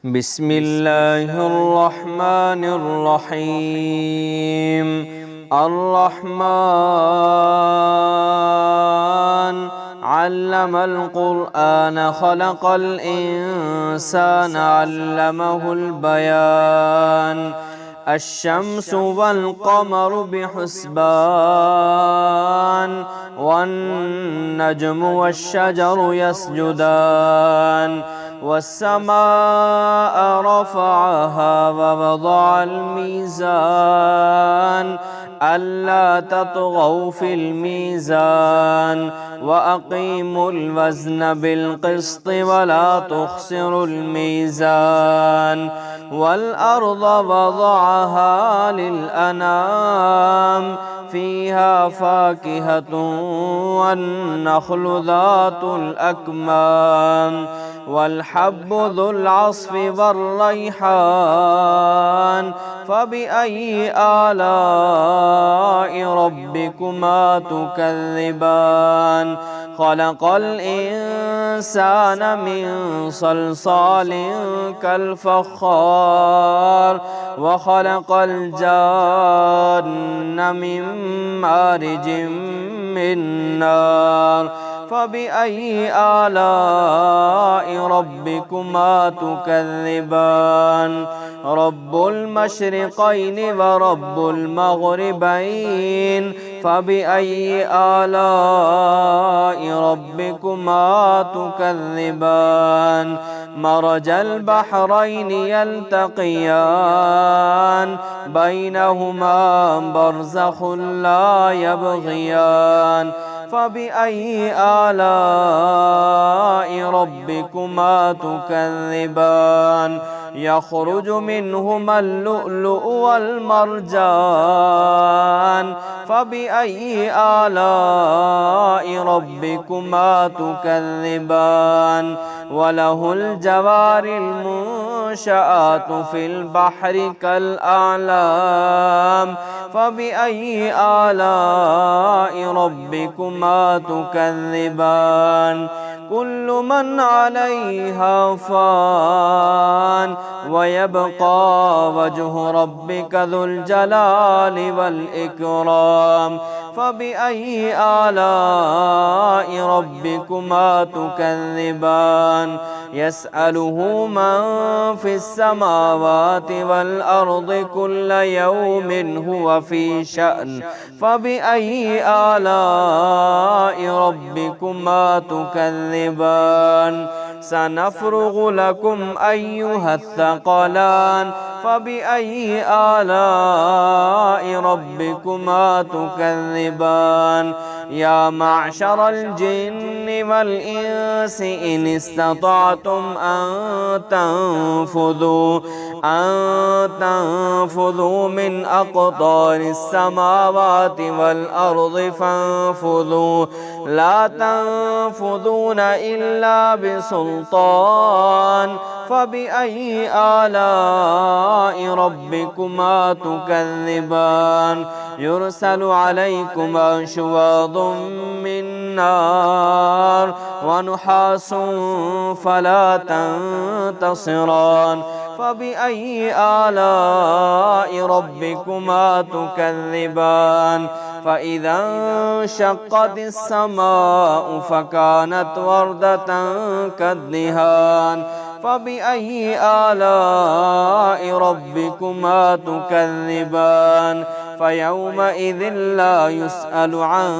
بسم الله الرحمن الرحيم. الرحمن علم القرآن خلق الإنسان علمه البيان. الشمس والقمر بحسبان والنجم والشجر يسجدان والسماء رفعها ووضع الميزان ألا تطغوا في الميزان وأقيموا الوزن بالقسط ولا تخسروا الميزان والأرض وضعها للأنام فيها فاكهة والنخل ذات الأكمام والحب ذو العصف والريحان فبأي آلاء ربكما تكذبان. خلق الإنسان من صلصال كالفخار وخلق الجان من مارج من نار فبأي آلاء ربكما تكذبان. رب المشرقين ورب المغربين فبأي آلاء ربكما تكذبان. مرج البحرين يلتقيان بينهما برزخ لا يبغيان فبأي آلاء ربكما تكذبان. يخرج منهما اللؤلؤ والمرجان فبأي آلاء ربكما تكذبان. وله الجوار المنشآت في البحر كالأعلام فبأي آلاء ربكما تكذبان. كل من عليها فان ويبقى وجه ربك ذو الجلال والإكرام فبأي آلاء ربكما تكذبان. يسأله من في السماوات والأرض كل يوم هو في شأن فبأي آلاء ربكما تكذبان. سنفرغ لكم أيها الثقلان فبأي آلاء ربكما تكذبان. يا معشر الجن والإنس إن استطعتم أن تنفذوا من أقطار السماوات والأرض فانفذوا لا تنفذون إلا بسلطان فبأي آلاء ربكما تكذبان. يرسل عليكما شواظ من نار ونحاس فلا تنتصران فبأي آلاء ربكما تكذبان. فإذا انشقت السماء فكانت وردة كالدهان فبأي آلاء ربكما تكذبان. فيومئذ لا يسأل عن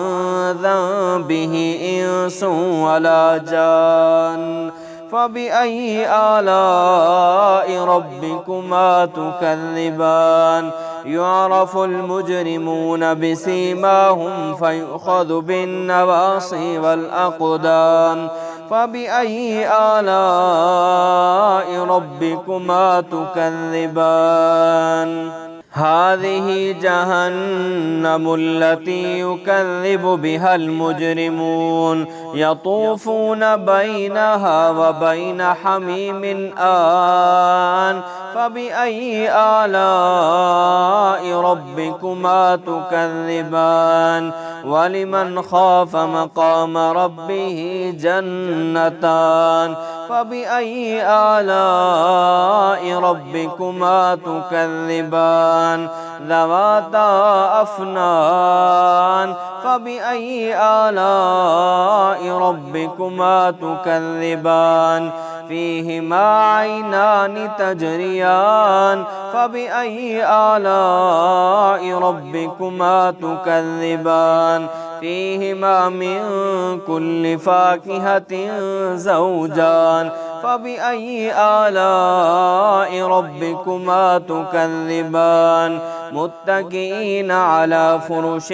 ذنبه إنس ولا جان فبأي آلاء ربكما تكذبان. يعرف المجرمون بسيماهم فيؤخذ بالنواصي والأقدام فبأي آلاء ربكما تكذبان. هذه جهنم التي يكذب بها المجرمون يطوفون بينها وبين حميم آن فبأي آلاء ربكما تكذبان. ولمن خاف مقام ربه جنتان فبأي آلاء ربكما تكذبان ذواتا أفنان فبأي آلاء ربكما تكذبان فيهما عينان تجريان فبأي آلاء ربكما تكذبان فيهما من كل فاكهة زوجان فبأي آلاء ربكما تكذبان متكئين على فرش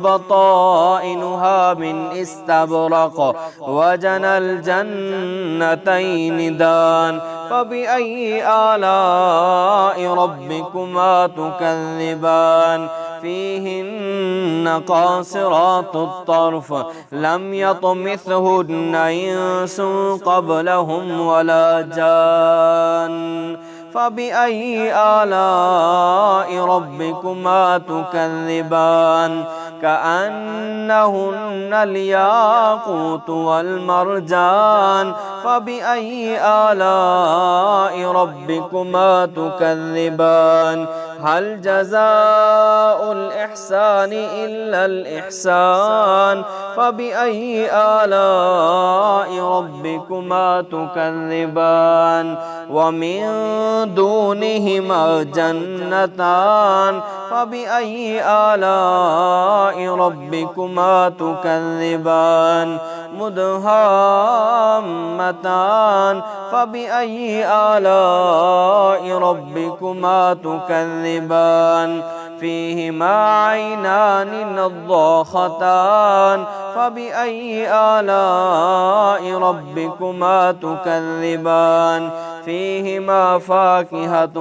بطائنها من استبرق وجنى الجنتين دان فبأي آلاء ربكما تكذبان فيهن قاصرات الطرف لم يطمثهن إنس قبلهم ولا جان فبأي آلاء ربكما تكذبان كأنهن الياقوت والمرجان فبأي آلاء ربكما تكذبان هل جزاء الإحسان إلا الإحسان فبأي آلاء ربكما تكذبان ومن دونهما جنتان فبأي آلاء ربكما تكذبان مدهامتان فبأي آلاء ربكما تكذبان فيهما عينان نضاختان فبأي آلاء ربكما تكذبان فيهما فاكهة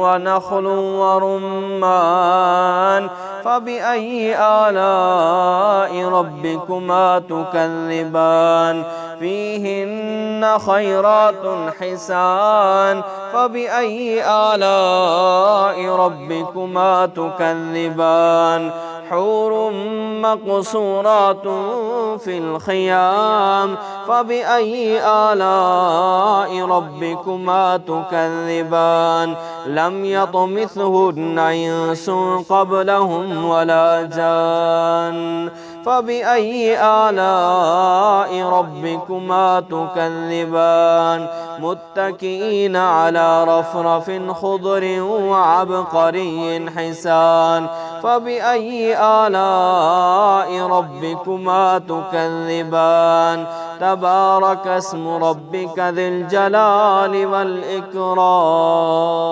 ونخل ورمان فبأي آلاء ربكما تكذبان فيهن خيرات حسان فبأي آلاء ربكما تكذبان حور مقصورات في الخيام فبأي آلاء ربكما تكذبان لم يطمثهن إنس قبلهم ولا جان فبأي آلاء ربكما تكذبان متكئين على رفرف خضر وعبقري حسان فبأي آلاء ربكما تكذبان تبارك اسم ربك ذي الجلال والإكرام.